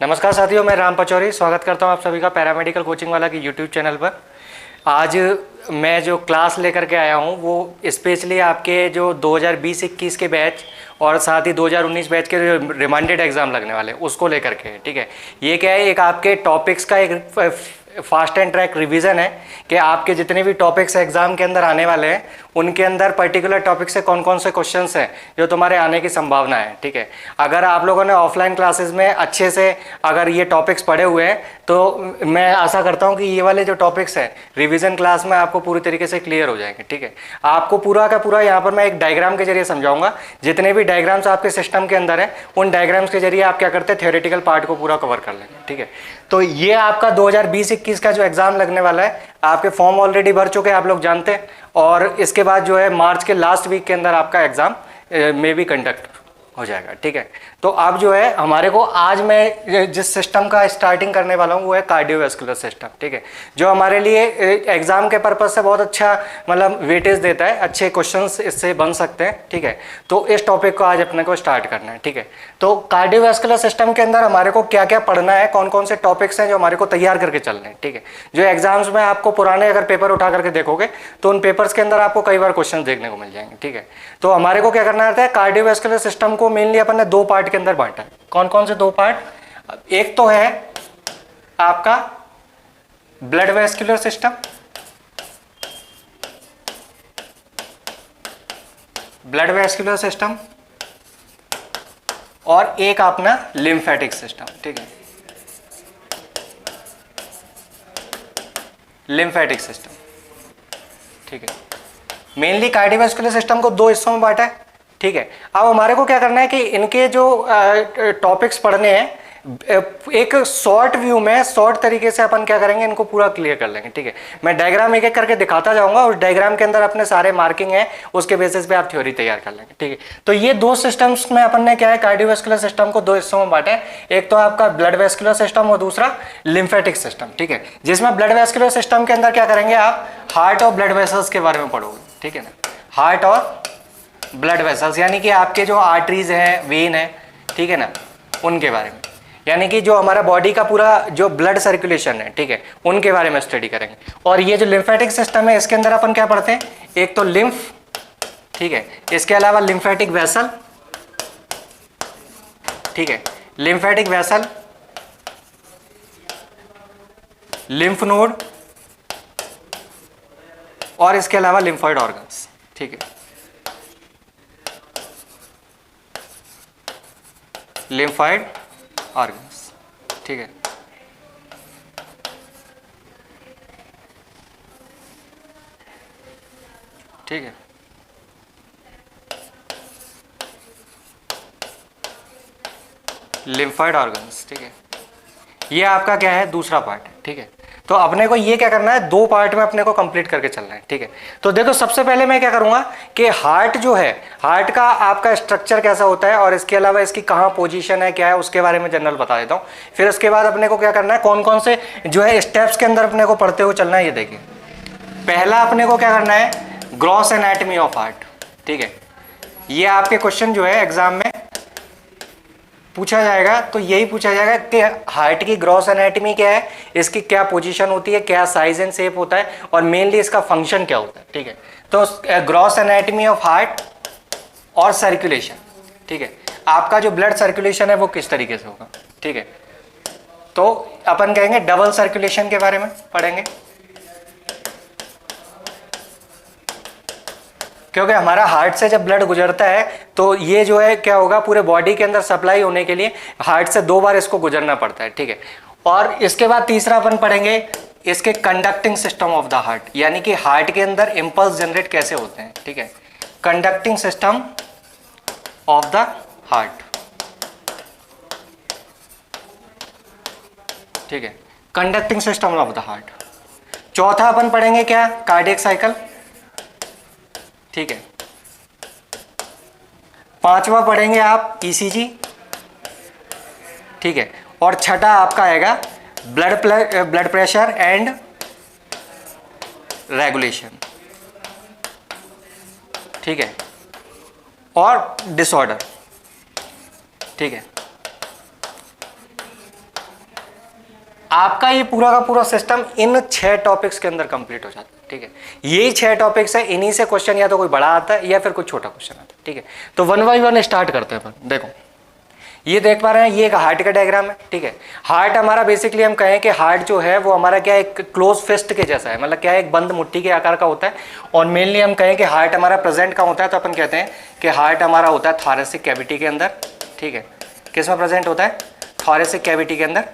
नमस्कार साथियों, मैं राम पचौरी स्वागत करता हूं आप सभी का पैरामेडिकल कोचिंग वाला की यूट्यूब चैनल पर। आज मैं जो क्लास लेकर के आया हूं वो स्पेशली आपके जो 2020-21 के बैच और साथ ही 2019 बैच के जो रिमाइंडेड एग्ज़ाम लगने वाले हैं उसको लेकर के है। ठीक है, ये क्या है, एक आपके टॉपिक्स का एक फास्ट एंड ट्रैक रिवीजन है कि आपके जितने भी टॉपिक्स एग्जाम के अंदर आने वाले हैं उनके अंदर पर्टिकुलर टॉपिक से कौन कौन से क्वेश्चंस हैं जो तुम्हारे आने की संभावना है। ठीक है, अगर आप लोगों ने ऑफलाइन क्लासेस में अच्छे से अगर ये टॉपिक्स पढ़े हुए हैं तो मैं आशा करता हूं कि ये वाले जो टॉपिक्स हैं रिवीजन क्लास में आपको पूरी तरीके से क्लियर हो जाएंगे। ठीक है, आपको पूरा का पूरा यहाँ पर मैं एक डायग्राम के जरिए समझाऊंगा। जितने भी डायग्राम्स आपके सिस्टम के अंदर है उन डायग्राम्स के जरिए आप क्या करते हैं, थ्योरेटिकल पार्ट को पूरा कवर कर लेंगे। ठीक है, तो ये आपका 2020-21 का जो एग्जाम लगने वाला है, आपके फॉर्म ऑलरेडी भर चुके हैं, आप लोग जानते हैं। और इसके बाद जो है मार्च के लास्ट वीक के अंदर आपका एग्जाम में भी कंडक्ट हो जाएगा। ठीक है, तो अब जो है हमारे को आज मैं जिस सिस्टम का स्टार्टिंग करने वाला हूँ वो है कार्डियोवैस्कुलर सिस्टम। ठीक है, जो हमारे लिए एग्जाम के पर्पज से बहुत अच्छा मतलब वेटेज देता है, अच्छे क्वेश्चंस इससे बन सकते हैं। ठीक है, तो इस टॉपिक को आज अपने को स्टार्ट करना है। ठीक है, तो कार्डियोवैस्कुलर सिस्टम के अंदर हमारे को क्या क्या पढ़ना है, कौन कौन से टॉपिक्स हैं जो हमारे को तैयार करके चलने हैं। ठीक है, जो एग्जाम्स में आपको पुराने अगर पेपर उठा करके देखोगे तो उन पेपर्स के अंदर आपको कई बार क्वेश्चन देखने को मिल जाएंगे। ठीक है, तो हमारे को क्या करना रहता है, कार्डियोवैस्कुलर सिस्टम को मेनली अपन ने दो पार्ट के अंदर बांटा है। कौन कौन से दो पार्ट, एक तो है आपका blood vascular system, blood vascular system, और एक अपना लिम्फेटिक सिस्टम। ठीक है, लिम्फेटिक सिस्टम। ठीक है, मेनली कार्डियोवैस्कुलर सिस्टम को दो हिस्सों में बांटा है। ठीक है, अब हमारे को क्या करना है कि इनके जो टॉपिक्स पढ़ने हैं एक शॉर्ट व्यू में, शॉर्ट तरीके से अपन क्या करेंगे, इनको पूरा क्लियर कर लेंगे। ठीक है, मैं डायग्राम एक एक करके दिखाता जाऊंगा, उस डायग्राम के अंदर अपने सारे मार्किंग है, उसके बेसिस पे आप थ्योरी तैयार कर लेंगे। ठीक है, तो ये दो सिस्टम्स में अपन ने क्या है, कार्डियोवैस्कुलर सिस्टम को दो हिस्सों में बांटा है। एक तो आपका ब्लड वैस्कुलर सिस्टम और दूसरा लिम्फेटिक सिस्टम। ठीक है, जिसमें ब्लड वैस्कुलर सिस्टम के अंदर क्या करेंगे, आप हार्ट और ब्लड वेसल्स के बारे में पढ़ोगे। ठीक है ना, हार्ट और ब्लड वेसल्स यानी कि आपके जो आर्टरीज हैं, वेन है, ठीक है ना, उनके बारे में, यानी कि जो हमारा बॉडी का पूरा जो ब्लड सर्कुलेशन है, ठीक है, उनके बारे में स्टडी करेंगे। और ये जो लिम्फेटिक सिस्टम है इसके अंदर अपन क्या पढ़ते हैं, एक तो लिम्फ, ठीक है, इसके अलावा लिम्फेटिक वेसल, ठीक है, लिम्फेटिक वेसल, लिम्फ नोड, और इसके अलावा लिम्फॉइड ऑर्गन्स। ठीक है, लिम्फॉइड ऑर्गन्स। ठीक है, ठीक है, लिम्फॉइड ऑर्गन्स। ठीक है, ये आपका क्या है, दूसरा पार्ट है। ठीक है, तो अपने को ये क्या करना है, दो पार्ट में अपने को कंप्लीट करके चलना है। ठीक है, तो देखो सबसे पहले मैं क्या करूंगा कि हार्ट जो है, हार्ट का आपका स्ट्रक्चर कैसा होता है और इसके अलावा इसकी कहाँ पोजीशन है, क्या है, उसके बारे में जनरल बता देता हूँ। फिर उसके बाद अपने को क्या करना है, कौन कौन से जो है स्टेप्स के अंदर अपने को पढ़ते हुए चलना है। ये देखिए, पहला अपने को क्या करना है, ग्रॉस एनाटमी ऑफ हार्ट। ठीक है, ये आपके क्वेश्चन जो है एग्जाम में पूछा जाएगा, तो यही पूछा जाएगा कि हार्ट की ग्रॉस एनाटमी क्या है, इसकी क्या पोजीशन होती है, क्या साइज एंड शेप होता है, और मेनली इसका फंक्शन क्या होता है। ठीक है, तो ग्रॉस एनाटमी ऑफ हार्ट और सर्कुलेशन। ठीक है, आपका जो ब्लड सर्कुलेशन है वो किस तरीके से होगा। ठीक है, तो अपन कहेंगे डबल सर्कुलेशन के बारे में पढ़ेंगे, क्योंकि हमारा हार्ट से जब ब्लड गुजरता है तो ये जो है क्या होगा, पूरे बॉडी के अंदर सप्लाई होने के लिए हार्ट से दो बार इसको गुजरना पड़ता है। ठीक है, और इसके बाद तीसरा अपन पढ़ेंगे इसके conducting system of the heart, यानी कि हार्ट के अंदर इंपल्स जनरेट कैसे होते हैं। ठीक है, conducting system of the heart. ठीक है, conducting system of the heart. चौथा अपन पढ़ेंगे क्या, कार्डियक साइकिल। ठीक है, पांचवा पढ़ेंगे आप ईसीजी। ठीक है, और छठा आपका आएगा ब्लड प्रेशर एंड रेगुलेशन। ठीक है, और डिसऑर्डर। ठीक है, आपका ये पूरा का पूरा सिस्टम इन 6 टॉपिक्स के अंदर कंप्लीट हो जाता है। ठीक है, यही 6 टॉपिक्स है, इन्हीं से क्वेश्चन या तो कोई बड़ा आता है या फिर कोई छोटा क्वेश्चन आता है। ठीक है, तो 1 बाय 1 स्टार्ट करते हैं अपन। देखो ये देख पा रहे हैं, ये एक हार्ट का डायग्राम है। ठीक है, हार्ट हमारा बेसिकली हम कहें कि हार्ट जो है वो हमारा क्या एक क्लोज फिस्ट के जैसा है, मतलब क्या है एक बंद मुट्ठी के आकार का होता है। और मेनली हम कहें कि हार्ट हमारा प्रेजेंट कहाँ होता है, तो अपन कहते हैं कि हार्ट हमारा होता है थॉरेसिक कैविटी के अंदर। ठीक है, किस में प्रेजेंट होता है, थॉरेसिक कैविटी के अंदर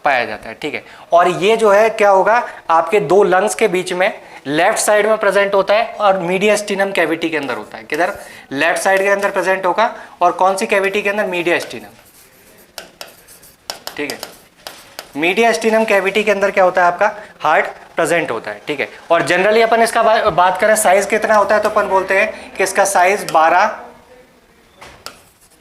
पाया जाता है। ठीक है, और ये जो है क्या होगा आपके 2 लंग्स के बीच में लेफ्ट साइड में प्रेजेंट होता है और मीडियास्टिनम कैविटी के अंदर होता है। किधर, लेफ्ट साइड के अंदर प्रेजेंट होगा, और कौन सी कैविटी के अंदर, मीडियास्टिनम। ठीक है, मीडियास्टिनम कैविटी के अंदर क्या होता है आपका हार्ट प्रेजेंट होता है। ठीक है, और जनरली अपन इसका बात करें साइज कितना होता है, तो अपन बोलते हैं कि इसका साइज 12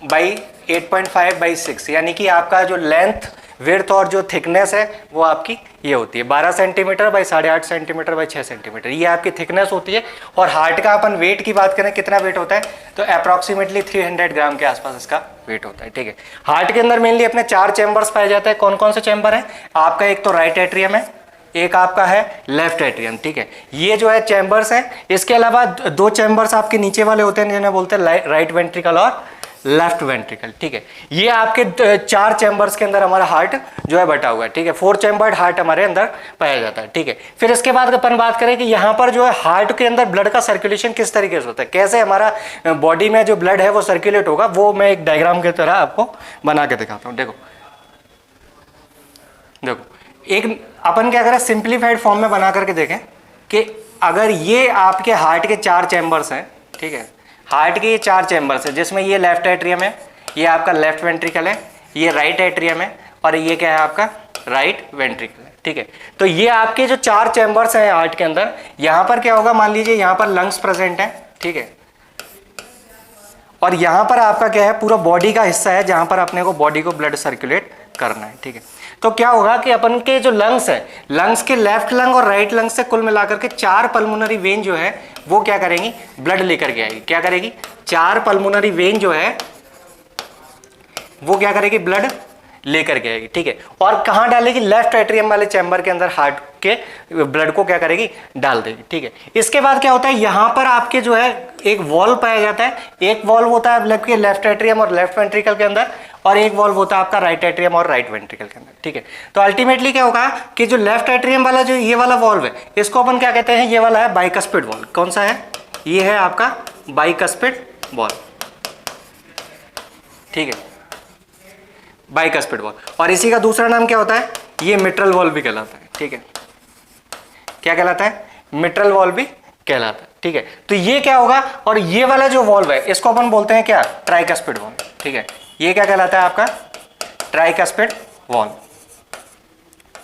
बाई 8.5 बाई 6, यानी कि आपका जो लेंथ विड्थ और जो थिकनेस है वो आपकी ये होती है 12 centimetre by 8.5 centimetre by 6 centimetre, ये आपकी थिकनेस होती है। और हार्ट का अपन वेट की बात करें कितना वेट होता है, तो अप्रॉक्सीमेटली 300 ग्राम के आसपास इसका वेट होता है। ठीक है, हार्ट के अंदर मेनली अपने 4 चैम्बर्स पाए जाते हैं। कौन कौन से चैम्बर हैं आपका, एक तो राइट एट्रियम है, एक आपका है लेफ्ट एट्रियम। ठीक है, ये जो है चैम्बर्स हैं। इसके अलावा 2 चैम्बर्स आपके नीचे वाले होते हैं जिन्हें बोलते हैं राइट वेंट्रिकल और लेफ्ट वेंट्रिकल। ठीक है, ये आपके 4 चैम्बर्स के अंदर हमारा हार्ट जो है बटा हुआ है। ठीक है, 4 चैम्बर्ड हार्ट हमारे अंदर पाया जाता है। ठीक है, फिर इसके बाद अपन बात करें कि यहाँ पर जो है हार्ट के अंदर ब्लड का सर्कुलेशन किस तरीके से होता है, कैसे हमारा बॉडी में जो ब्लड है वो सर्कुलेट होगा, वो मैं एक डायग्राम की तरह आपको बना के दिखाता हूँ। देखो एक अपन क्या करें, सिंप्लीफाइड फॉर्म में बना करके देखें कि अगर ये आपके हार्ट के 4 चैम्बर्स हैं। ठीक है, हार्ट के ये 4 चैम्बर्स है, जिसमें ये लेफ्ट एट्रियम है, ये आपका लेफ्ट वेंट्रिकल है, ये राइट एट्रियम है, और ये क्या है आपका राइट वेंट्रिकल है। ठीक है, तो ये आपके जो 4 चैम्बर्स हैं हार्ट के अंदर, यहाँ पर क्या होगा, मान लीजिए यहाँ पर लंग्स प्रेजेंट है। ठीक है, और यहाँ पर आपका क्या है पूरा बॉडी का हिस्सा है जहाँ पर अपने को बॉडी को ब्लड सर्कुलेट करना है। ठीक है, तो क्या होगा कि अपन के जो लंग्स है, लंग्स के लेफ्ट लंग और राइट लंग से कुल मिलाकर के 4 पल्मोनरी वेन जो है वो क्या करेंगी, ब्लड लेकर के आएगी। क्या करेगी, 4 पल्मोनरी वेन जो है वो क्या करेगी, ब्लड लेकर के आएगी। ठीक है, और कहाँ डालेगी, लेफ्ट एट्रियम वाले चैम्बर के अंदर हार्ट के ब्लड को क्या करेगी, डाल देगी। ठीक है, इसके बाद क्या होता है, यहाँ पर आपके जो है एक वॉल्व पाया जाता है। एक वॉल्व होता है ब्लड के लेफ्ट एट्रियम और लेफ्ट वेंट्रिकल के अंदर, और एक वॉल्व होता है आपका राइट एट्रियम और राइट वेंट्रिकल के अंदर। ठीक है, तो अल्टीमेटली क्या होगा कि जो लेफ्ट एट्रियम वाला जो ये वाला वॉल्व है, इसको अपन क्या कहते हैं, ये वाला है बाइकस्पिड वॉल्व। कौन सा है, ये है आपका बाइकस्पिड वॉल्व। ठीक है, बाइकस्पिड वॉल्व। और इसी का दूसरा नाम क्या होता है, ये मिट्रल वॉल्व भी कहलाता है। ठीक है, क्या कहलाता है, मिट्रल वॉल्व भी कहलाता है। ठीक है, तो ये क्या होगा, और ये वाला जो वॉल्व है इसको अपन बोलते हैं क्या, ट्राइकस्पिड वॉल्व। ठीक है, ये क्या कहलाता है आपका, ट्राइकस्पिड वॉल्व।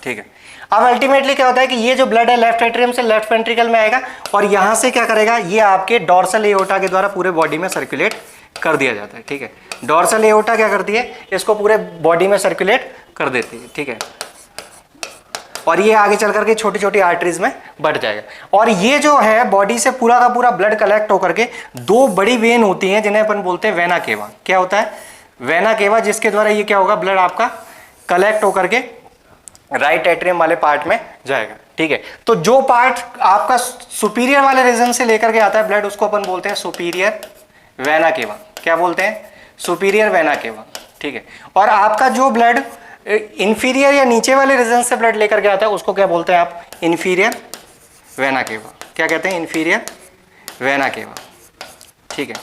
ठीक है, अब अल्टीमेटली क्या होता है कि ये जो ब्लड है लेफ्ट एट्रियम से लेफ्ट वेंट्रिकल में आएगा, और यहां से क्या करेगा, ये आपके डॉर्सल एओर्टा के द्वारा पूरे बॉडी में सर्कुलेट कर दिया जाता है। ठीक है, डॉर्सल एओर्टा क्या करती है, इसको पूरे बॉडी में सर्कुलेट कर देती है। ठीक है, और ये आगे चल करके छोटी छोटी आर्टरीज में बढ़ जाएगा। और ये जो है बॉडी से पूरा का पूरा ब्लड कलेक्ट होकर के 2 बड़ी वेन होती हैं जिन्हें अपन बोलते हैं वेना केवा। क्या होता है, वेना केवा, जिसके द्वारा ये क्या होगा, ब्लड आपका कलेक्ट होकर के राइट एट्रियम वाले पार्ट में जाएगा। ठीक है, तो जो पार्ट आपका सुपीरियर वाले रीजन से लेकर के आता है ब्लड, उसको अपन बोलते हैं सुपीरियर वेना केवा। क्या बोलते हैं, सुपीरियर वेना केवा। ठीक है, और आपका जो ब्लड इंफीरियर या नीचे वाले रीजन से ब्लड लेकर के आता है उसको क्या बोलते हैं आप, इंफीरियर वेना केवा। क्या कहते हैं, इंफीरियर वेना केवा। ठीक है,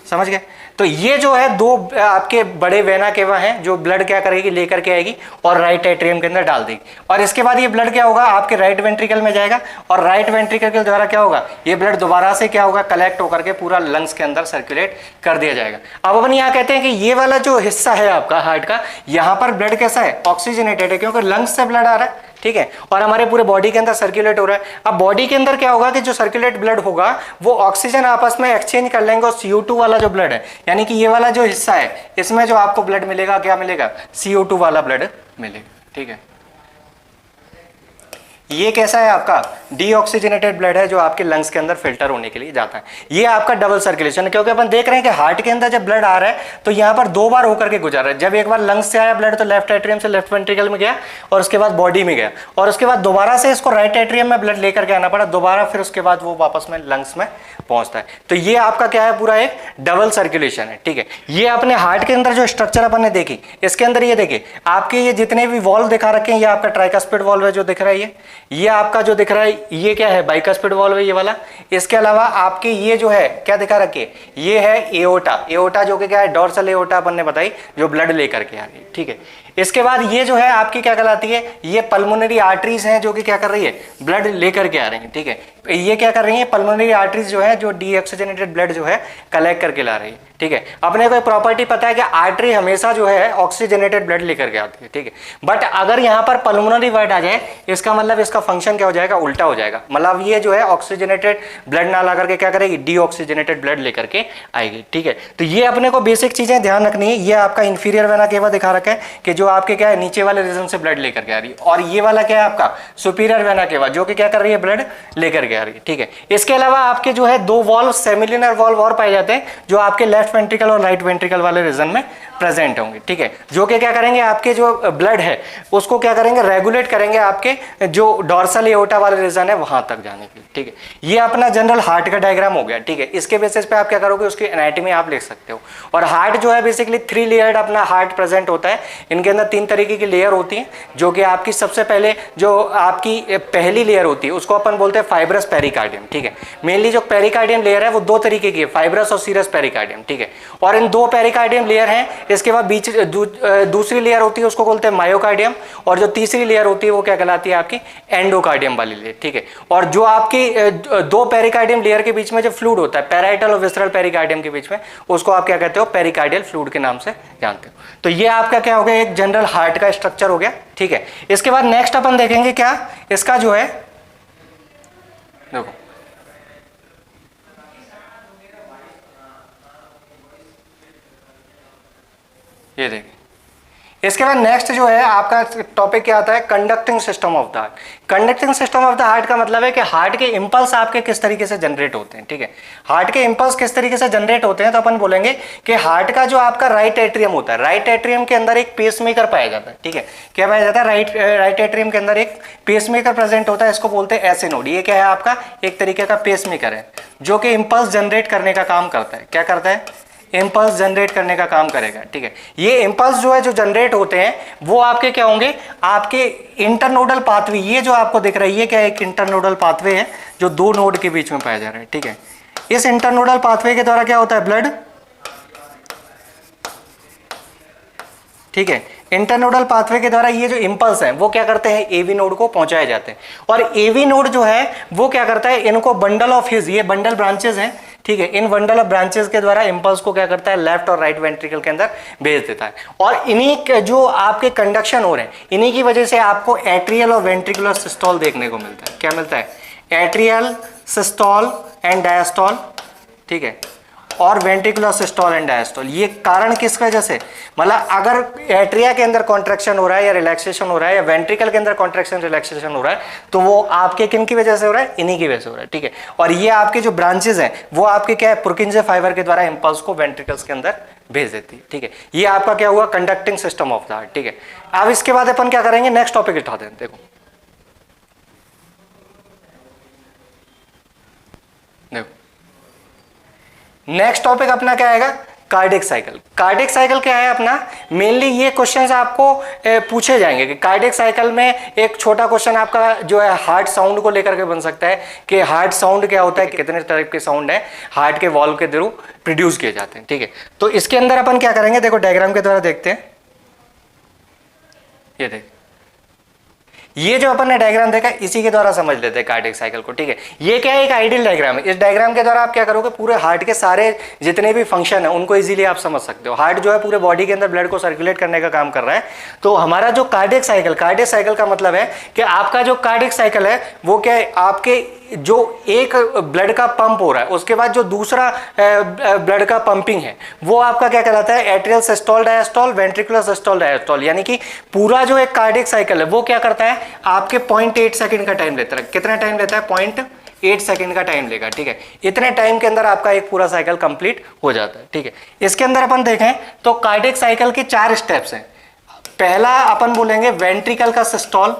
समझ गए। तो ये जो है 2 आपके बड़े वेना केवा हैं जो ब्लड क्या करेगी, लेकर के आएगी और राइट एट्रियम के अंदर डाल देगी। और इसके बाद ये ब्लड क्या होगा, आपके राइट वेंट्रिकल में जाएगा, और राइट वेंट्रिकल के द्वारा क्या होगा, ये ब्लड दोबारा से क्या होगा, कलेक्ट होकर के पूरा लंग्स के अंदर सर्कुलेट कर दिया जाएगा। अब अपन यहाँ कहते हैं कि ये वाला जो हिस्सा है आपका हार्ट का, यहाँ पर ब्लड कैसा है, ऑक्सीजनेटेड है, क्योंकि लंग्स से ब्लड आ रहा है। ठीक है, और हमारे पूरे बॉडी के अंदर सर्कुलेट हो रहा है। अब बॉडी के अंदर क्या होगा कि जो सर्कुलेट ब्लड होगा वो ऑक्सीजन आपस में एक्सचेंज कर लेंगे, और CO2 वाला जो ब्लड है, यानी कि ये वाला जो हिस्सा है, इसमें जो आपको ब्लड मिलेगा, क्या मिलेगा, CO2 वाला ब्लड मिलेगा। ठीक है, ये कैसा है आपका डीऑक्सीजनेटेड ब्लड है जो आपके लंग्स के अंदर फिल्टर होने के लिए जाता है। ये आपका डबल सर्कुलेशन है, क्योंकि अपन देख रहे हैं कि हार्ट के अंदर जब ब्लड आ रहा है तो यहाँ पर दो बार होकर के गुजर रहा है। जब एक बार लंग्स से आया ब्लड तो लेफ्ट एट्रियम से लेफ्ट वेंट्रिकल में गया और उसके बाद बॉडी में गया, और उसके बाद दोबारा से इसको राइट एट्रियम में ब्लड लेकर के आना पड़ा दोबारा, फिर उसके बाद वो वापस में लंग्स में पहुंचता है। तो ये आपका क्या है, पूरा एक डबल सर्कुलेशन है, ठीक है। ये अपने हार्ट के अंदर जो स्ट्रक्चर अपन ने देखी, इसके अंदर ये देखिए आपके ये जितने भी वॉल्व दिखा रखे हैं, ये आपका ट्राइकस्पिड वॉल्व है जो दिख रहा है, ये आपका जो दिख रहा है ये क्या है, बाइकस्पिड वॉल्व है ये वाला। इसके अलावा आपके ये जो है क्या दिखा रखे, ये है एओर्टा, एओर्टा जो कि क्या है, डोर्सल एओर्टा अपन ने बताई जो ब्लड लेकर के आ रही है, ठीक है। इसके बाद ये जो है आपकी क्या कहलाती है, ये पल्मोनरी आर्टरीज हैं जो कि क्या कर रही है, ब्लड लेकर के आ रही है, ठीक है। ये क्या कर रही है, पल्मोनरी आर्टरीज जो है जो डीऑक्सीजनेटेड ब्लड जो है कलेक्ट करके ला रही है, ठीक है। अपने को प्रॉपर्टी पता है कि आर्टरी हमेशा जो है ऑक्सीजनेटेड ब्लड लेकर के आती है, ठीक है। बट अगर यहाँ पर पल्मोनरी वर्ड आ जाए इसका मतलब इसका फंक्शन क्या हो जाएगा, उल्टा हो जाएगा। मतलब ये जो है ऑक्सीजनेटेड ब्लड ना ला करके क्या करेगी, डीऑक्सीजनेटेड ब्लड लेकर के आएगी, ठीक है। तो ये अपने को बेसिक चीजें ध्यान रखनी है। ये आपका इंफीरियर वेना केवा दिखा रखा है कि जो आपके क्या है नीचे वाले रीजन से ब्लड लेकर के आ रही है, और ये वाला क्या है आपका सुपीरियर वेना केवा जो कि क्या कर रही है, ब्लड लेकर के आ रही है, ठीक है। इसके अलावा आपके जो है दो वॉल्व सेमिलिनर वॉल्व और पाए जाते हैं जो आपके लेफ्ट वेंट्रिकल और राइट वेंट्रिकल वाले रीजन में प्रेजेंट होंगे, ठीक है। जो कि क्या करेंगे, आपके जो ब्लड है उसको क्या करेंगे, रेगुलेट करेंगे आपके जो डोर्सल एओर्टा वाले रीजन है वहां तक जाने के लिए, ठीक है। ये अपना जनरल हार्ट का डायग्राम हो गया, ठीक है। इसके बेसिस पे आप क्या करोगे, उसकी एनाटॉमी आप लिख सकते हो। और हार्ट जो है बेसिकली 3 लेयर्ड अपना हार्ट प्रेजेंट होता है। इनके अंदर 3 तरीके की लेयर होती है, जो कि आपकी सबसे पहले जो आपकी पहली लेयर होती है उसको अपन बोलते हैं फाइब्रस पेरिकार्डियम, ठीक है। मेनली जो पेरिकार्डियम लेयर है वो 2 तरीके की है, फाइब्रस और सीरस पेरिकार्डियम, ठीक है। और इन 2 पेरिकार्डियम लेयर हैं। इसके बाद बीच दूसरी लेयर होती है उसको बोलते हैं मायोकार्डियम, और जो तीसरी लेयर होती है वो क्या कहलाती है आपकी एंडोकार्डियम वाली लेयर, ठीक है। और जो आपकी 2 पेरिकार्डियम लेयर के बीच में जो फ्लूइड होता है पैराइटल और विसरल पेरिकार्डियम के बीच में, उसको आप क्या कहते हो, पेरिकार्डियल फ्लूइड के नाम से जानते हो। तो ये आपका क्या हो गया, एक जनरल हार्ट का स्ट्रक्चर हो गया, ठीक है। इसके बाद नेक्स्ट अपन देखेंगे क्या, इसका जो है देखो ये देखिए। इसके बाद नेक्स्ट जो है आपका टॉपिक क्या आता है, conducting system of the heart. Conducting system of the heart का मतलब है कि हार्ट के इंपल्स आपके किस तरीके से जनरेट होते हैं, ठीक है। हार्ट के इंपल्स किस तरीके से जनरेट होते हैं, तो अपन बोलेंगे कि हार्ट का जो आपका राइट एट्रियम होता है, राइट एट्रियम के अंदर एक पेसमेकर पाया जाता है, ठीक है। क्या पाया जाता है, राइट एट्रियम के अंदर एक पेसमेकर प्रेजेंट होता है, इसको बोलते हैं एस नोड। ये क्या है आपका एक तरीके का पेसमेकर है जो कि इंपल्स जनरेट करने का काम करता है। क्या करता है, इंपल्स जनरेट करने का काम करेगा, ठीक है। ये इंपल्स जो है जो जनरेट होते हैं वो आपके क्या होंगे, आपके इंटरनोडल पाथवे। ये जो आपको दिख रहा है ये क्या है, एक इंटरनोडल पाथवे है जो 2 नोड के बीच में पाया जा रहा है, ठीक है। इस इंटरनोडल पाथवे के द्वारा क्या होता है, ब्लड, ठीक है। इंटरनोडल पाथवे के द्वारा ये जो इंपल्स हैं वो क्या करते हैं, एवी नोड को पहुंचाए जाते हैं। और एवी नोड जो है वो क्या करता है, इनको बंडल ऑफ हिज, ये बंडल ब्रांचेस हैं, ठीक है। इन बंडल ऑफ ब्रांचेस के द्वारा इंपल्स को क्या करता है, लेफ्ट और राइट वेंट्रिकल के अंदर भेज देता है। और इन्हीं के जो आपके कंडक्शन हो रहे हैं इन्हीं की वजह से आपको एट्रियल और वेंट्रिकुलर सिस्टोल देखने को मिलता है। क्या मिलता है, एट्रियल सिस्टोल एंड डायस्टोल, ठीक है, और वेंट्रिकुलर सिस्टोल एंड डायस्टोल। ये कारण किस वजह से, मतलब अगर एट्रिया के अंदर कॉन्ट्रैक्शन हो रहा है या रिलैक्सेशन हो रहा है या वेंट्रिकल के अंदर कॉन्ट्रैक्शन रिलैक्सेशन हो रहा है तो वो आपके किन की वजह से हो रहा है, इन्हीं की वजह से हो रहा है, ठीक है। और ये आपके जो ब्रांचेस हैं वो आपके क्या है, पुरकिंजे फाइबर के द्वारा इंपल्स को वेंट्रिकल्स के अंदर भेज देती है, ठीक है। ये आपका क्या हुआ, conducting system of the heart, ठीक है। अब इसके बाद अपन क्या करेंगे, नेक्स्ट टॉपिक उठाते हैं। देखो नेक्स्ट टॉपिक अपना क्या आएगा, कार्डियक साइकिल। कार्डियक साइकिल क्या है अपना, मेनली ये क्वेश्चंस आपको पूछे जाएंगे कि कार्डियक साइकिल में एक छोटा क्वेश्चन आपका जो है हार्ट साउंड को लेकर के बन सकता है कि हार्ट साउंड क्या होता है, कितने टाइप के साउंड है हार्ट के वॉल्व के थ्रू प्रोड्यूस किए जाते हैं, ठीक है। तो इसके अंदर अपन क्या करेंगे, देखो डायग्राम के द्वारा देखते हैं। ये देख, ये जो अपन ने डायग्राम देखा इसी के द्वारा समझ लेते हैं कार्डियक साइकिल को, ठीक है। ये क्या है, एक आइडियल डायग्राम है। इस डायग्राम के द्वारा आप क्या करोगे, पूरे हार्ट के सारे जितने भी फंक्शन है उनको इजीली आप समझ सकते हो। हार्ट जो है पूरे बॉडी के अंदर ब्लड को सर्कुलेट करने का काम कर रहा है। तो हमारा जो कार्डियक साइकिल का मतलब है कि आपका जो कार्डियक साइकिल है वो क्या है, आपके जो एक ब्लड का पंप हो रहा है उसके बाद जो दूसरा ब्लड का पंपिंग है वो आपका क्या कहलाता है, atrial systole diastole, ventricular systole diastole. यानी कि पूरा जो एक कार्डियक साइकिल है वो क्या करता है, आपके 0.8 सेकंड का टाइम लेता है। कितना टाइम लेता है, 0.8 सेकंड का टाइम लेगा। ठीक है, इतने टाइम के अंदर आपका एक पूरा साइकिल कंप्लीट हो जाता है। ठीक है, इसके अंदर अपन देखें तो कार्डियक साइकिल के 4 स्टेप्स हैं। पहला अपन बोलेंगे वेंट्रिकल का सिस्टोल।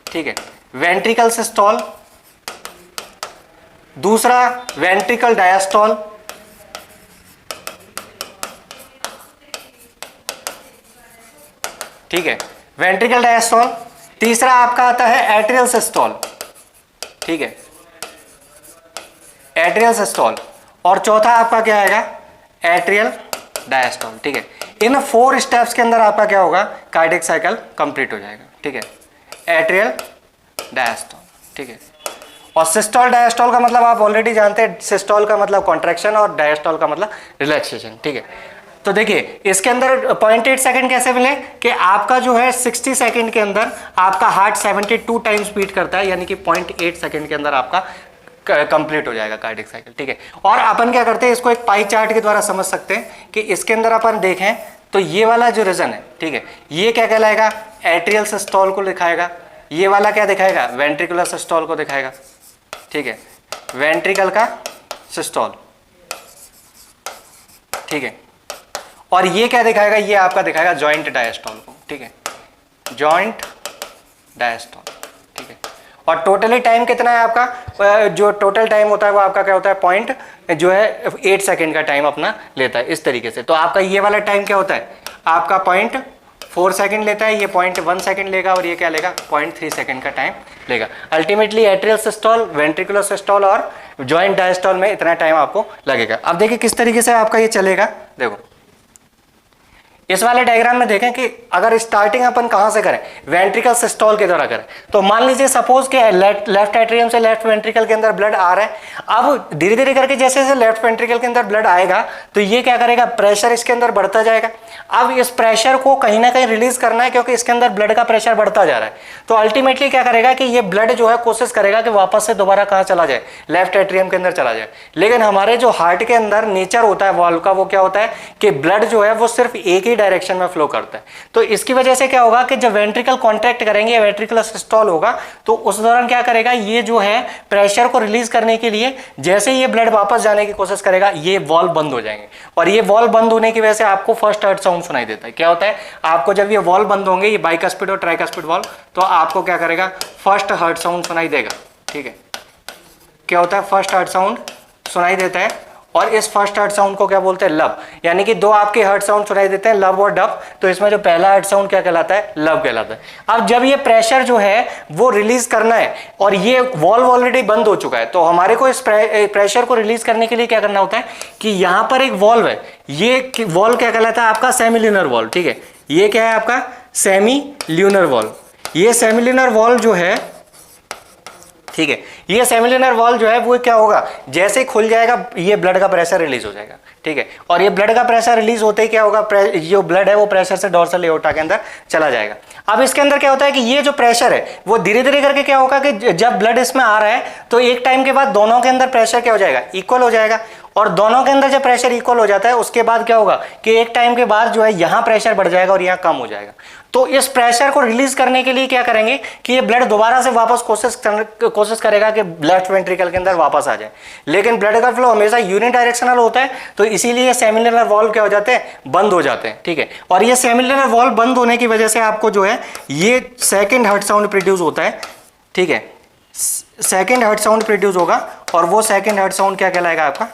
ठीक है, वेंट्रिकल सिस्टोल। दूसरा वेंट्रिकल डायस्टोल। ठीक है, वेंट्रिकल डायस्टोल। तीसरा आपका आता है एट्रियल सिस्टोल। ठीक है, एट्रियल सिस्टोल। और चौथा आपका क्या आएगा, एट्रियल डायस्टोल। ठीक है, इन 4 स्टेप्स के अंदर आपका क्या होगा, कार्डियक साइकिल कंप्लीट हो जाएगा। ठीक है, एट्रियल डायस्टोल। ठीक है, और सिस्टोल डायस्टोल का मतलब आप ऑलरेडी जानते हैं, सिस्टोल का मतलब कॉन्ट्रैक्शन और डायस्टोल का मतलब रिलैक्सेशन। ठीक है, तो देखिए इसके अंदर 0.8 सेकंड कैसे मिले कि आपका जो है 60 सेकंड के अंदर आपका हार्ट 72 टाइम्स बीट करता है, यानी कि 0.8 सेकंड के अंदर आपका कंप्लीट हो जाएगा कार्डियक साइकिल। ठीक है, और अपन क्या करते हैं, इसको एक पाई चार्ट के द्वारा समझ सकते हैं कि इसके अंदर अपन देखें तो ये वाला जो रीजन है, ठीक है, ये क्या कहलाएगा, एट्रियल सिस्टोल को दिखाएगा। ये वाला क्या दिखाएगा, वेंट्रिकुलर सिस्टोल को दिखाएगा। ठीक है, वेंट्रिकल का सिस्टोल। ठीक है, और ये क्या दिखाएगा, ये आपका दिखाएगा जॉइंट डायस्टोल को। ठीक है, जॉइंट डायस्टोल। ठीक है, और टोटली टाइम कितना है आपका, जो टोटल टाइम होता है वो आपका क्या होता है, पॉइंट जो है 8 सेकंड का टाइम अपना लेता है इस तरीके से। तो आपका ये वाला टाइम क्या होता है, आपका 0.4 सेकंड लेता है, ये 0.1 सेकंड लेगा, और ये क्या लेगा, 0.3 सेकंड का टाइम लेगा। Ultimately atrial systole, ventricular systole और जॉइंट डायस्टोल में इतना टाइम आपको लगेगा। अब देखिए किस तरीके से आपका ये चलेगा। देखो इस वाले डायग्राम में देखें कि अगर स्टार्टिंग अपन कहां से करें, वेंट्रिकल सिस्टोल के द्वारा करें, तो मान लीजिए सपोज कि लेफ्ट एट्रियम से लेफ्ट वेंट्रिकल के अंदर ब्लड आ रहा है। अब धीरे धीरे करके जैसे जैसे लेफ्ट वेंट्रिकल के अंदर ब्लड आएगा तो ये क्या करेगा, प्रेशर इसके अंदर बढ़ता जाएगा। अब इस प्रेशर को कहीं ना कहीं रिलीज करना है, क्योंकि इसके अंदर ब्लड का प्रेशर बढ़ता जा रहा है। तो अल्टीमेटली क्या करेगा कि ये ब्लड जो है कोशिश करेगा कि वापस से दोबारा कहां चला जाए, लेफ्ट एट्रियम के अंदर चला जाए। लेकिन हमारे जो हार्ट के अंदर नेचर होता है वाल्व का, वो क्या होता है कि ब्लड जो है वो सिर्फ एक ही डायरेक्शन में फ्लो करता है। तो इसकी वजह से क्या होगा कि जब वेंट्रिकल कॉन्ट्रैक्ट करेंगे, वेंट्रिकुलर सिस्टोल होगा, तो उस दौरान क्या करेगा, ये जो है प्रेशर को रिलीज करने के लिए जैसे ये ब्लड वापस जाने की कोशिश करेगा, ये वॉल्व बंद हो जाएंगे। और ये वॉल्व बंद होने की वजह से आपको फर्स्ट हार्ट साउंड सुनाई देता है। क्या होता है, आपको जब ये वॉल्व बंद होंगे, ये बाइकस्पिड और ट्राइकस्पिड वॉल्व, तो आपको क्या करेगा, फर्स्ट हार्ट साउंड सुनाई देगा। ठीक है, क्या होता है, फर्स्ट हार्ट साउंड सुनाई देता है। और इस फर्स्ट हार्ट साउंड को क्या बोलते हैं, लब। यानी कि 2 आपके हार्ट साउंड सुनाई देते हैं, लब और डब। तो इसमें जो पहला हार्ट साउंड क्या कहलाता है, लब कहलाता है। अब जब ये प्रेशर जो है वो रिलीज करना है और ये वॉल्व ऑलरेडी बंद हो चुका है, तो हमारे को इस प्रेशर को रिलीज करने के लिए क्या करना होता है कि यहां पर एक वॉल्व है, ये वॉल्व क्या कहलाता है आपका, सेमील्यूनर वॉल्व। ठीक है, ये क्या है आपका, सेमील्यूनर वॉल्व। ये सेमील्यूनर वॉल्व जो है, ठीक है, ये सेमिलिनर वॉल्व जो है वो क्या होगा, जैसे ही खुल जाएगा ये ब्लड का प्रेशर रिलीज हो जाएगा। ठीक है, और ये ब्लड का प्रेशर रिलीज होते ही क्या होगा, जो ब्लड है वो प्रेशर से डोर्सल एओर्टा के अंदर चला जाएगा। अब इसके अंदर क्या होता है कि ये जो प्रेशर है वो धीरे धीरे करके क्या होगा कि जब ब्लड इसमें आ रहा है तो एक टाइम के बाद दोनों के अंदर प्रेशर क्या हो जाएगा, इक्वल हो जाएगा। और दोनों के अंदर जब प्रेशर इक्वल हो जाता है उसके बाद क्या होगा कि एक टाइम के बाद जो है यहाँ प्रेशर बढ़ जाएगा और यहाँ कम हो जाएगा। तो इस प्रेशर को रिलीज करने के लिए क्या करेंगे कि ये ब्लड दोबारा से वापस कोशिश करेगा कि लेफ्ट वेंट्रिकल के अंदर वापस आ जाए। लेकिन ब्लड का फ्लो हमेशा यूनिडायरेक्शनल होता है, तो इसीलिए सेमिलिनर वॉल्व क्या हो जाते हैं, बंद हो जाते हैं। ठीक है, और ये सेमिलिनर वॉल्व बंद होने की वजह से आपको जो है ये सेकेंड हार्ट साउंड प्रोड्यूस होता है। ठीक है, सेकेंड हार्ट साउंड प्रोड्यूस होगा और वो सेकेंड हार्ट साउंड क्या कहलाएगा, आपका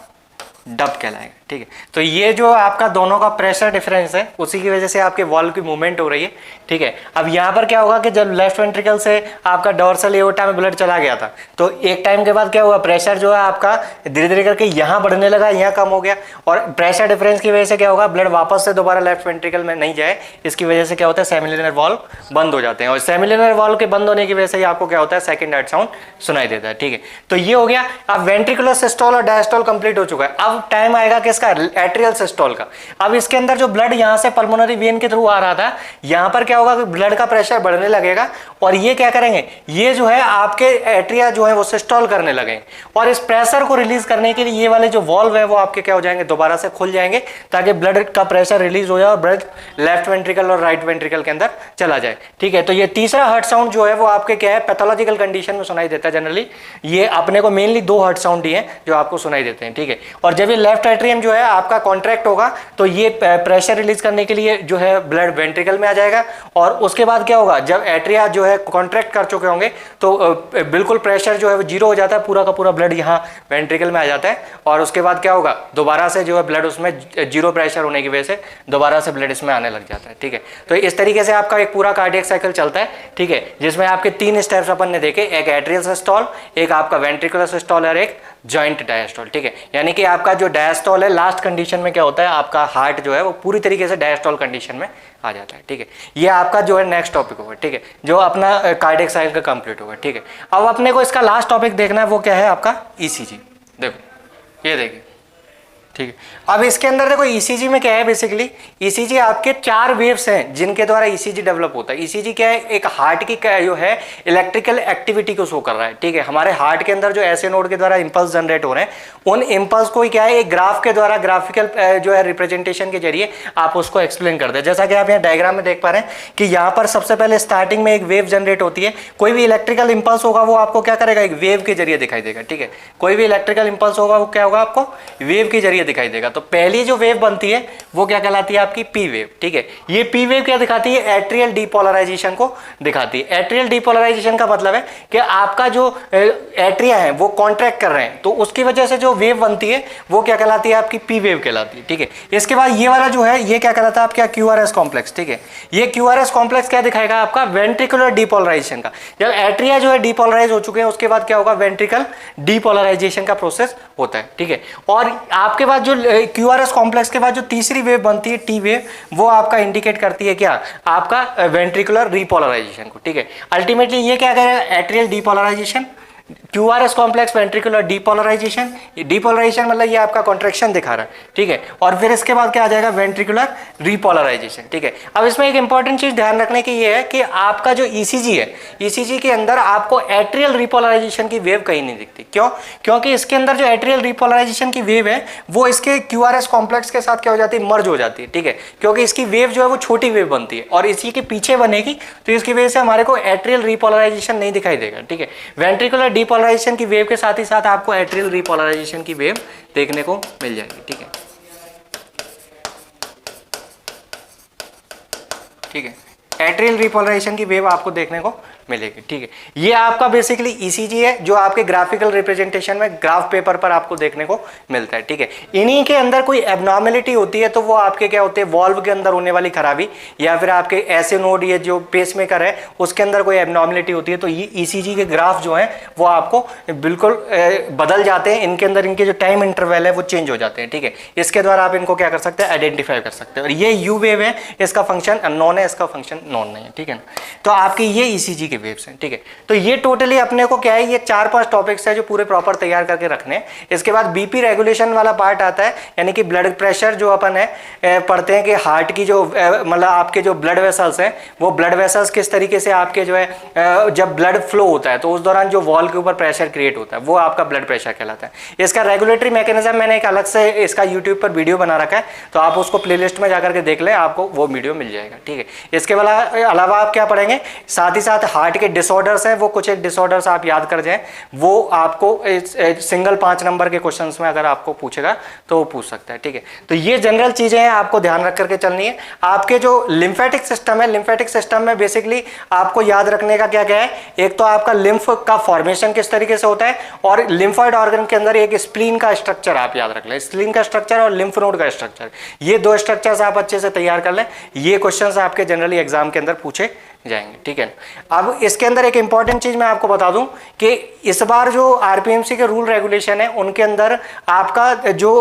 डब कहलाएगा। ठीक है, तो ये जो आपका दोनों का प्रेशर डिफरेंस है उसी की वजह से आपके वॉल्व की मूवमेंट हो रही है। ठीक है, अब यहाँ पर क्या होगा कि जब लेफ्ट वेंट्रिकल से आपका डोर्सल एओर्टा में ब्लड चला गया था तो एक टाइम के बाद क्या हुआ, प्रेशर जो है आपका धीरे धीरे करके यहाँ बढ़ने लगा, यहाँ कम हो गया। और प्रेशर डिफरेंस की वजह से क्या होगा, ब्लड वापस से दोबारा लेफ्ट वेंट्रिकल में नहीं जाए, इसकी वजह से क्या होता है, सेमिलिनर वॉल्व बंद हो जाते हैं। और सेमिलिनर वॉल्व के बंद होने की वजह से आपको क्या होता है, सेकंड हार्ट साउंड सुनाई देता है। ठीक है, तो ये हो गया। अब वेंट्रिकुलर सिस्टोल और डायस्टोल कंप्लीट हो चुका है। अब टाइम आएगा किस किसका, एट्रियल सिस्टोल का। अब इसके अंदर जो ब्लड यहाँ से पल्मोनरी वेन के थ्रू आ रहा था, यहाँ पर क्या होगा कि ब्लड का प्रेशर बढ़ने लगेगा और ये क्या करेंगे, ये जो है आपके एट्रिया जो है वो सिस्टोल करने लगेंगे और इस प्रेशर को रिलीज करने के लिए ये वाले जो वॉल्व है वो आपके क्या हो जाएंगे, दोबारा से खुल जाएंगे ताकि ब्लड का प्रेशर रिलीज हो जाए और ब्लड लेफ्ट वेंट्रिकल और राइट वेंट्रिकल के अंदर चला जाए। ठीक है, तो ये तीसरा हार्ट साउंड जो है वो आपके क्या है, पैथोलॉजिकल कंडीशन में सुनाई देता है जनरली। ये अपने को मेनली 2 हार्ट साउंड ही है जो आपको सुनाई देते हैं। ठीक है, और जब ये लेफ्ट एट्रियम जो है आपका कॉन्ट्रैक्ट होगा तो ये प्रेशर रिलीज करने के लिए जो है ब्लड वेंट्रिकल में आ जाएगा और उसके बाद क्या होगा, जब एट्रिया जो है कॉन्ट्रैक्ट कर चुके होंगे तो बिल्कुल प्रेशर जो है वो जीरो हो जाता है, पूरा का पूरा ब्लड यहाँ वेंट्रिकल में आ जाता है और उसके बाद क्या होगा, दोबारा से जो है ब्लड उसमें जीरो प्रेशर होने की वजह से दोबारा से ब्लड इसमें आने लग जाता है। ठीक है, तो इस तरीके से आपका एक पूरा कार्डियक साइकिल चलता है। ठीक है, जिसमें आपके 3 स्टेप्स अपन ने देखे, एक एट्रियल सिस्टोल, एक आपका वेंट्रिकुलर सिस्टोल और एक जॉइंट डायस्टोल। ठीक है, यानी कि आपका जो डायस्टोल है लास्ट कंडीशन में क्या होता है, आपका हार्ट जो है वो पूरी तरीके से डायस्टोल कंडीशन में आ जाता है। ठीक है, ये आपका जो है नेक्स्ट टॉपिक होगा। ठीक है, जो अपना कार्डियक साइकिल का कंप्लीट होगा। ठीक है, अब अपने को इसका लास्ट टॉपिक देखना है, वो क्या है आपका ईसीजी। देखो ये देखिए, ठीक है, अब इसके अंदर देखो ईसीजी में क्या है, बेसिकली ईसीजी आपके 4 वेव्स हैं जिनके द्वारा ईसीजी डेवलप होता है। ईसीजी क्या है, एक हार्ट की जो है इलेक्ट्रिकल एक्टिविटी को शो कर रहा है। ठीक है, हमारे हार्ट के अंदर जो ऐसे नोड के द्वारा इंपल्स जनरेट हो रहे हैं, उन इंपल्स को क्या है एक ग्राफ के द्वारा, ग्राफिकल जो है रिप्रेजेंटेशन के जरिए आप उसको एक्सप्लेन कर दे। जैसा कि आप यहाँ डायग्राम में देख पा रहे हैं कि यहाँ पर सबसे पहले स्टार्टिंग में एक वेव जनरेट होती है। कोई भी इलेक्ट्रिकल इंपल्स होगा वो आपको क्या करेगा, एक वेव के जरिए दिखाई देगा। ठीक है, कोई भी इलेक्ट्रिकल इंपल्स होगा वो क्या होगा, आपको वेव के जरिए दिखाई देगा। तो पहली जो वेव बनती है वो क्या कहलाती है, आपकी पी वेव। ठीक है, ये पी वेव क्या दिखाती है, एट्रियल डीपोलराइजेशन को दिखाती है। एट्रियल डीपोलराइजेशन का मतलब है कि आपका जो एट्रिया है वो कॉन्ट्रैक्ट कर रहे हैं, तो उसकी वजह से जो वेव बनती है वो क्या कहलाती है, आपकी पी वेव कहलाती है। ठीक है, इसके बाद ये वाला जो है ये क्या कहलाता है, आपका क्यूआरएस कॉम्प्लेक्स। ठीक है, ये क्यूआरएस कॉम्प्लेक्स क्या दिखाएगा, आपका वेंट्रिकुलर डीपोलराइजेशन का। जब एट्रिया जो है डीपोलराइज हो चुके हैं उसके बाद क्या होगा, वेंट्रिकल डीपोलराइजेशन का प्रोसेस होता है। ठीक है, और आपके बाद जो क्यूआरएस कॉम्प्लेक्स के बाद जो तीसरी वेव बनती है टी वेव, वो आपका इंडिकेट करती है क्या, आपका वेंट्रिकुलर रीपोलराइजेशन को। ठीक है, अल्टीमेटली ये क्या करेगा, atrial depolarisation, QRS complex ventricular depolarisation. Depolarisation मतलब ये आपका कॉन्ट्रैक्शन दिखा रहा है। ठीक है, और फिर इसके बाद क्या आ जाएगा, वेंट्रिकुलर रीपोलराइजेशन। ठीक है, अब इसमें एक इंपॉर्टेंट चीज ध्यान रखने की ये है कि आपका जो ईसीजी है, ईसीजी के अंदर आपको एट्रियल रीपोलराइजेशन की वेव कहीं नहीं दिखती। क्यों, क्योंकि इसके अंदर जो एट्रियल रीपोलराइजेशन की वेव है वो इसके क्यूआरएस कॉम्प्लेक्स के साथ क्या हो जाती है, मर्ज हो जाती है। ठीक है, क्योंकि इसकी वेव जो है वो छोटी वेव बनती है और इसी के पीछे बनेगी, तो इसकी वजह से हमारे को एट्रियल रीपोलराइजेशन नहीं दिखाई देगा। ठीक है, वेंट्रिकुलर डीपोलराइजेशन की वेव के साथ ही साथ आपको एट्रियल रीपोलराइजेशन की वेव देखने को मिल जाएगी। ठीक है, ठीक है, एट्रियल रिपोलराइजेशन की वेव आपको देखने को मिलेगी। ठीक है, ये आपका बेसिकली ईसीजी है जो आपके ग्राफिकल रिप्रेजेंटेशन में ग्राफ पेपर पर आपको देखने को मिलता है। ठीक है, इन्हीं के अंदर कोई एबनॉर्मेलिटी होती है तो वो आपके क्या होते हैं, वॉल्व के अंदर होने वाली खराबी या फिर आपके ऐसे नोड ये जो पेसमेकर है उसके अंदर कोई एबनॉर्मेलिटी होती है, तो ये ईसीजी के ग्राफ जो है वो आपको बिल्कुल बदल जाते हैं। इनके अंदर इनके जो टाइम इंटरवल है वो चेंज हो जाते हैं। ठीक है, इसके द्वारा आप इनको क्या कर सकते हैं, आइडेंटिफाई कर सकते हैं। और ये यू वेव है, इसका फंक्शन अननोन है, इसका फंक्शन नोन नहीं है। ठीक है ना, तो आपकी ये ईसीजी के वेव्स हैं। ठीक है, तो ये टोटली अपने को क्या है, ये 4-5 टॉपिक्स है जो पूरे प्रॉपर तैयार करके रखने हैं। इसके बाद बीपी रेगुलेशन वाला पार्ट आता है, यानी कि ब्लड प्रेशर जो अपन है पढ़ते हैं कि हार्ट की जो मतलब आपके जो ब्लड वेसल्स हैं वो ब्लड वेसल्स किस तरीके से आपके जो है जब ब्लड फ्लो होता है तो उस दौरान जो वॉल के ऊपर प्रेशर क्रिएट होता है वो आपका ब्लड प्रेशर कहलाता है। इसका रेगुलेटरी मैकेनिज्म मैंने एक अलग से इसका यूट्यूब पर वीडियो बना रखा है, तो आप उसको प्लेलिस्ट में जाकर के देख लें, आपको वो वीडियो मिल जाएगा। ठीक है, इसके अलावा आप क्या पढ़ेंगे, साथ ही साथ हार्ट के डिसऑर्डर्स हैं, वो कुछ एक डिसऑर्डर्स आप याद कर जाएं, वो आपको सिंगल 5 नंबर के क्वेश्चंस में अगर आपको पूछेगा तो वो पूछ सकता है। ठीक है, तो ये जनरल चीजें हैं, आपको ध्यान रख करके चलनी है। आपके जो लिम्फेटिक सिस्टम है, लिम्फेटिक सिस्टम में बेसिकली आपको याद रखने का क्या क्या है, एक तो आपका लिम्फ का फॉर्मेशन किस तरीके से होता है, और लिम्फॉइड ऑर्गन के अंदर एक स्प्लीन का स्ट्रक्चर आप याद रख लें, स्प्लीन का स्ट्रक्चर और लिम्फ नोड का स्ट्रक्चर, ये 2 स्ट्रक्चर्स आप अच्छे से तैयार कर लें। ये क्वेश्चंस आपके जनरली एग्जाम के अंदर पूछे जाएंगे, ठीक है ना। अब इसके अंदर एक इंपॉर्टेंट चीज़ मैं आपको बता दूं कि इस बार जो आरपीएमसी के रूल रेगुलेशन है उनके अंदर आपका जो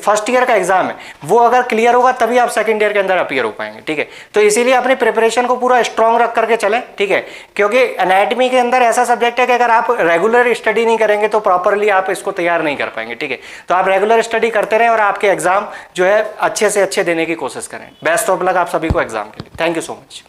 फर्स्ट ईयर का एग्जाम है वो अगर क्लियर होगा तभी आप सेकंड ईयर के अंदर अपीयर हो पाएंगे, ठीक है। तो इसीलिए अपनी प्रिपरेशन को पूरा स्ट्रांग रख करके चलें, ठीक है, क्योंकि एनाटॉमी के अंदर ऐसा सब्जेक्ट है कि अगर आप रेगुलर स्टडी नहीं करेंगे तो प्रॉपरली आप इसको तैयार नहीं कर पाएंगे, ठीक है। तो आप रेगुलर स्टडी करते रहें और आपके एग्जाम जो है अच्छे से अच्छे देने की कोशिश करें। बेस्ट ऑफ लक आप सभी को एग्जाम के लिए। Thank you so much.